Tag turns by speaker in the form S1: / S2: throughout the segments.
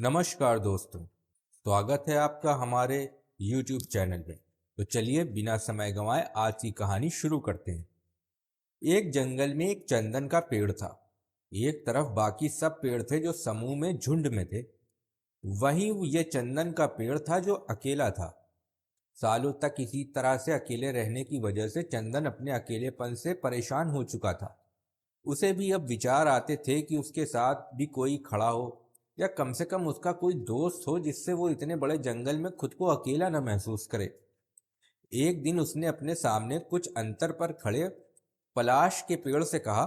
S1: नमस्कार दोस्तों, स्वागत है आपका हमारे YouTube चैनल में। तो चलिए बिना समय गंवाए आज की कहानी शुरू करते हैं। एक जंगल में एक चंदन का पेड़ था। एक तरफ बाकी सब पेड़ थे जो समूह में झुंड में थे। वहीं ये चंदन का पेड़ था जो अकेला था। सालों तक इसी तरह से अकेले रहने की वजह से चंदन अपने अकेलेपन से परेशान हो चुका था। उसे भी अब विचार आते थे कि उसके साथ भी कोई खड़ा हो या कम से कम उसका कोई दोस्त हो जिससे वो इतने बड़े जंगल में खुद को अकेला न महसूस करे। एक दिन उसने अपने सामने कुछ अंतर पर खड़े पलाश के पेड़ से कहा,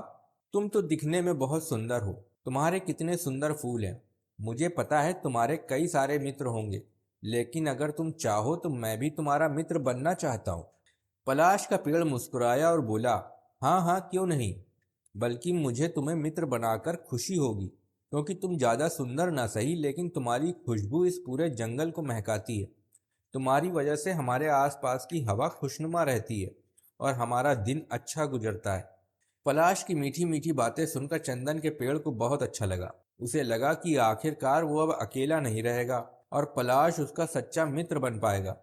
S1: तुम तो दिखने में बहुत सुंदर हो। तुम्हारे कितने सुंदर फूल हैं। मुझे पता है तुम्हारे कई सारे मित्र होंगे, लेकिन अगर तुम चाहो तो मैं भी तुम्हारा मित्र बनना चाहता हूँ। पलाश का पेड़ मुस्कुराया और बोला, हाँ हाँ क्यों नहीं, बल्कि मुझे तुम्हें मित्र बनाकर खुशी होगी, क्योंकि तुम ज़्यादा सुंदर ना सही लेकिन तुम्हारी खुशबू इस पूरे जंगल को महकाती है। तुम्हारी वजह से हमारे आसपास की हवा खुशनुमा रहती है और हमारा दिन अच्छा गुजरता है। पलाश की मीठी मीठी बातें सुनकर चंदन के पेड़ को बहुत अच्छा लगा। उसे लगा कि आखिरकार वो अब अकेला नहीं रहेगा और पलाश उसका सच्चा मित्र बन पाएगा।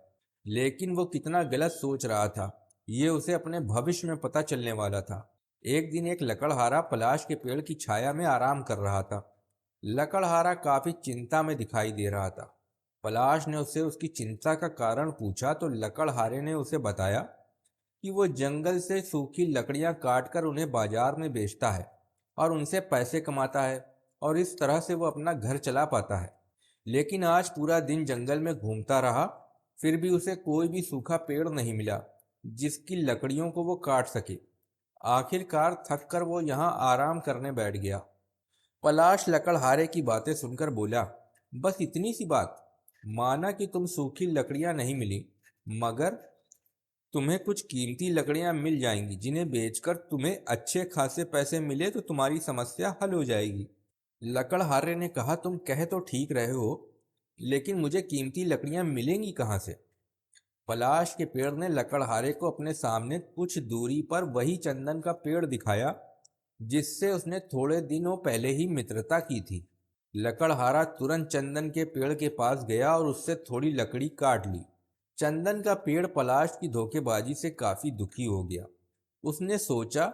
S1: लेकिन वो कितना गलत सोच रहा था, ये उसे अपने भविष्य में पता चलने वाला था। एक दिन एक लकड़हारा पलाश के पेड़ की छाया में आराम कर रहा था। लकड़हारा काफी चिंता में दिखाई दे रहा था। पलाश ने उससे उसकी चिंता का कारण पूछा तो लकड़हारे ने उसे बताया कि वो जंगल से सूखी लकड़ियां काटकर उन्हें बाजार में बेचता है और उनसे पैसे कमाता है और इस तरह से वो अपना घर चला पाता है। लेकिन आज पूरा दिन जंगल में घूमता रहा, फिर भी उसे कोई भी सूखा पेड़ नहीं मिला जिसकी लकड़ियों को वो काट सके। आखिरकार थक कर वो यहाँ आराम करने बैठ गया। पलाश लकड़हारे की बातें सुनकर बोला, बस इतनी सी बात। माना कि तुम सूखी लकड़ियां नहीं मिली, मगर तुम्हें कुछ कीमती लकड़ियां मिल जाएंगी जिन्हें बेचकर तुम्हें अच्छे खासे पैसे मिले तो तुम्हारी समस्या हल हो जाएगी। लकड़हारे ने कहा, तुम कह तो ठीक रहे हो, लेकिन मुझे कीमती लकड़ियां मिलेंगी कहाँ से? पलाश के पेड़ ने लकड़हारे को अपने सामने कुछ दूरी पर वही चंदन का पेड़ दिखाया जिससे उसने थोड़े दिनों पहले ही मित्रता की थी। लकड़हारा तुरंत चंदन के पेड़ के पास गया और उससे थोड़ी लकड़ी काट ली। चंदन का पेड़ पलाश की धोखेबाजी से काफी दुखी हो गया। उसने सोचा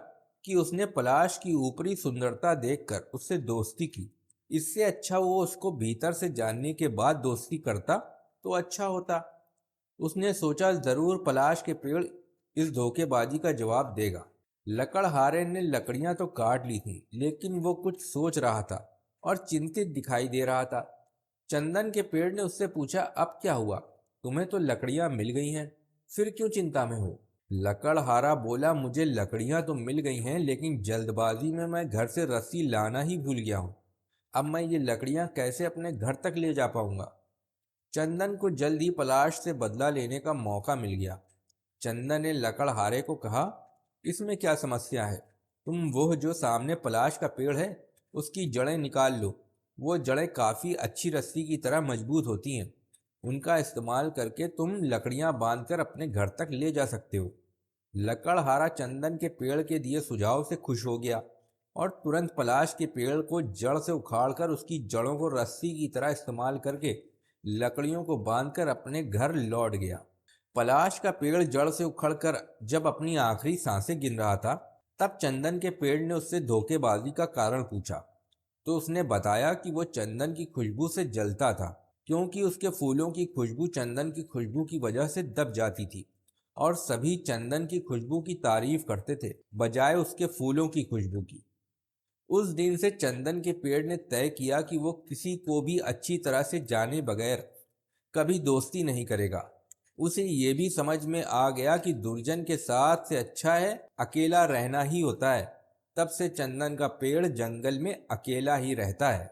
S1: कि उसने पलाश की ऊपरी सुंदरता देखकर उससे दोस्ती की। इससे अच्छा वो उसको भीतर से जानने के बाद दोस्ती करता तो अच्छा होता। उसने सोचा जरूर पलाश के पेड़ इस धोखेबाजी का जवाब देगा। लकड़हारे ने लकड़ियां तो काट ली थी, लेकिन वो कुछ सोच रहा था और चिंतित दिखाई दे रहा था। चंदन के पेड़ ने उससे पूछा, अब क्या हुआ? तुम्हें तो लकड़ियां मिल गई हैं, फिर क्यों चिंता में हो? लकड़हारा बोला, मुझे लकड़ियां तो मिल गई हैं, लेकिन जल्दबाजी में मैं घर से रस्सी लाना ही भूल गया हूँ। अब मैं ये लकड़ियां कैसे अपने घर तक ले जा पाऊंगा? चंदन को जल्द ही पलाश से बदला लेने का मौका मिल गया। चंदन ने लकड़हारे को कहा, इसमें क्या समस्या है? तुम वो जो सामने पलाश का पेड़ है उसकी जड़ें निकाल लो। वो जड़ें काफ़ी अच्छी रस्सी की तरह मजबूत होती हैं। उनका इस्तेमाल करके तुम लकड़ियां बांधकर अपने घर तक ले जा सकते हो। लकड़हारा चंदन के पेड़ के दिए सुझाव से खुश हो गया और तुरंत पलाश के पेड़ को जड़ से उखाड़कर उसकी जड़ों को रस्सी की तरह इस्तेमाल करके लकड़ियों को बांधकर अपने घर लौट गया। पलाश का पेड़ जड़ से उखड़कर जब अपनी आखिरी सांसें गिन रहा था, तब चंदन के पेड़ ने उससे धोखेबाजी का कारण पूछा। तो उसने बताया कि वो चंदन की खुशबू से जलता था, क्योंकि उसके फूलों की खुशबू चंदन की खुशबू की वजह से दब जाती थी और सभी चंदन की खुशबू की तारीफ करते थे बजाय उसके फूलों की खुशबू की। उस दिन से चंदन के पेड़ ने तय किया कि वो किसी को भी अच्छी तरह से जाने बगैर कभी दोस्ती नहीं करेगा। उसे ये भी समझ में आ गया कि दुर्जन के साथ से अच्छा है अकेला रहना ही होता है। तब से चंदन का पेड़ जंगल में अकेला ही रहता है।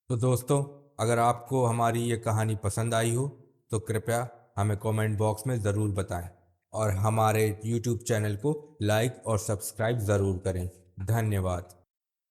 S1: तो दोस्तों, अगर आपको हमारी ये कहानी पसंद आई हो तो कृपया हमें कमेंट बॉक्स में ज़रूर बताएं और हमारे YouTube चैनल को लाइक और सब्सक्राइब ज़रूर करें। धन्यवाद।